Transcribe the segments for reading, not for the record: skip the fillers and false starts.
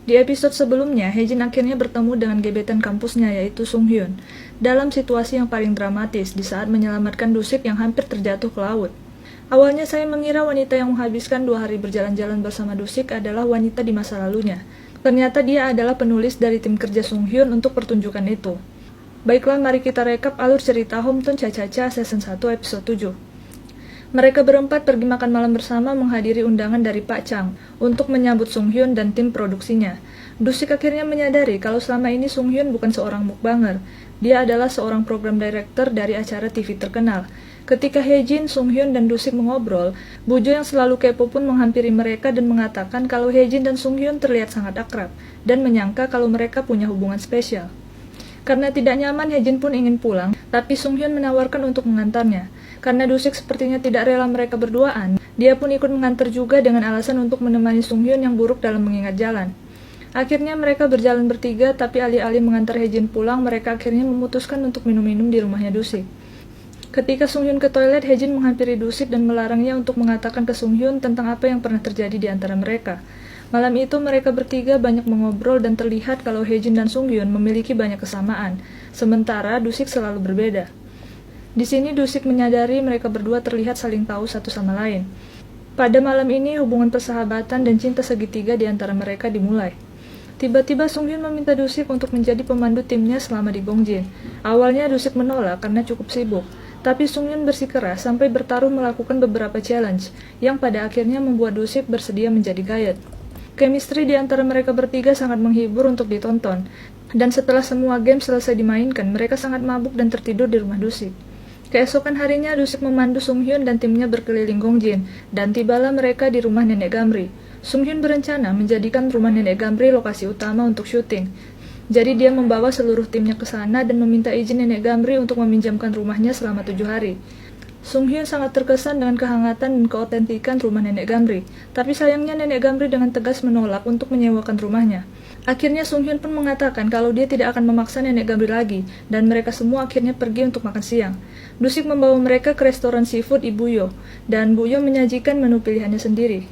Di episode sebelumnya, Haejin akhirnya bertemu dengan gebetan kampusnya yaitu Sung Hyun, dalam situasi yang paling dramatis di saat menyelamatkan Dusik yang hampir terjatuh ke laut. Awalnya saya mengira wanita yang menghabiskan 2 hari berjalan-jalan bersama Dusik adalah wanita di masa lalunya. Ternyata dia adalah penulis dari tim kerja Sung Hyun untuk pertunjukan itu. Baiklah, mari kita rekap alur cerita Hometown Cha-Cha-Cha Season 1 episode 7. Mereka berempat pergi makan malam bersama menghadiri undangan dari Pak Chang untuk menyambut Sung Hyun dan tim produksinya. Dusik akhirnya menyadari kalau selama ini Sung Hyun bukan seorang mukbanger. Dia adalah seorang program director dari acara TV terkenal. Ketika Haejin, Sung Hyun, dan Dusik mengobrol, Bujo yang selalu kepo pun menghampiri mereka dan mengatakan kalau Haejin dan Sung Hyun terlihat sangat akrab, dan menyangka kalau mereka punya hubungan spesial. Karena tidak nyaman, Haejin pun ingin pulang, tapi Sung Hyun menawarkan untuk mengantarnya. Karena Dusik sepertinya tidak rela mereka berduaan, dia pun ikut mengantar juga dengan alasan untuk menemani Sung Hyun yang buruk dalam mengingat jalan. Akhirnya mereka berjalan bertiga, tapi alih-alih mengantar Haejin pulang, mereka akhirnya memutuskan untuk minum-minum di rumahnya Dusik. Ketika Sung Hyun ke toilet, Haejin menghampiri Dusik dan melarangnya untuk mengatakan ke Sung Hyun tentang apa yang pernah terjadi di antara mereka. Malam itu mereka bertiga banyak mengobrol dan terlihat kalau Haejin dan Sung Hyun memiliki banyak kesamaan, sementara Dusik selalu berbeda. Di sini Dusik menyadari mereka berdua terlihat saling tahu satu sama lain. Pada malam ini hubungan persahabatan dan cinta segitiga di antara mereka dimulai. Tiba-tiba Sung Hyun meminta Dusik untuk menjadi pemandu timnya selama di Gongjin. Awalnya Dusik menolak karena cukup sibuk, tapi Sung Hyun bersikeras sampai bertaruh melakukan beberapa challenge, yang pada akhirnya membuat Dusik bersedia menjadi guide. Chemistry di antara mereka bertiga sangat menghibur untuk ditonton, dan setelah semua game selesai dimainkan, mereka sangat mabuk dan tertidur di rumah Dusik. Keesokan harinya, Dusik memandu Sung Hyun dan timnya berkeliling Gongjin, dan tibalah mereka di rumah Nenek Gamri. Sung Hyun berencana menjadikan rumah Nenek Gamri lokasi utama untuk syuting. Jadi dia membawa seluruh timnya ke sana dan meminta izin Nenek Gamri untuk meminjamkan rumahnya selama 7 hari. Sung Hyun sangat terkesan dengan kehangatan dan keotentikan rumah Nenek Gamri, tapi sayangnya Nenek Gamri dengan tegas menolak untuk menyewakan rumahnya. Akhirnya Sung Hyun pun mengatakan kalau dia tidak akan memaksa Nenek Gamri lagi, dan mereka semua akhirnya pergi untuk makan siang. Dusik membawa mereka ke restoran seafood Ibu Yo, dan Bu Yo menyajikan menu pilihannya sendiri.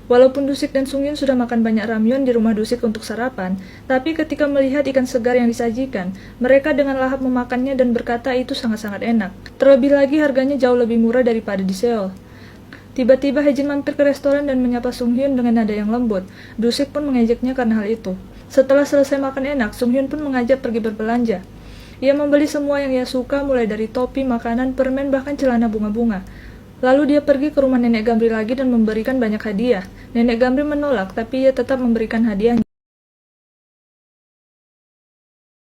Walaupun Dusik dan Sung Hyun sudah makan banyak ramyeon di rumah Dusik untuk sarapan, tapi ketika melihat ikan segar yang disajikan, mereka dengan lahap memakannya dan berkata itu sangat-sangat enak. Terlebih lagi harganya jauh lebih murah daripada di Seoul. Tiba-tiba Haejin mampir ke restoran dan menyapa Sung Hyun dengan nada yang lembut. Dusik pun mengejeknya karena hal itu. Setelah selesai makan enak, Sung Hyun pun mengajak pergi berbelanja. Ia membeli semua yang ia suka, mulai dari topi, makanan, permen, bahkan celana bunga-bunga. Lalu dia pergi ke rumah Nenek Gamri lagi dan memberikan banyak hadiah. Nenek Gamri menolak, tapi ia tetap memberikan hadiahnya.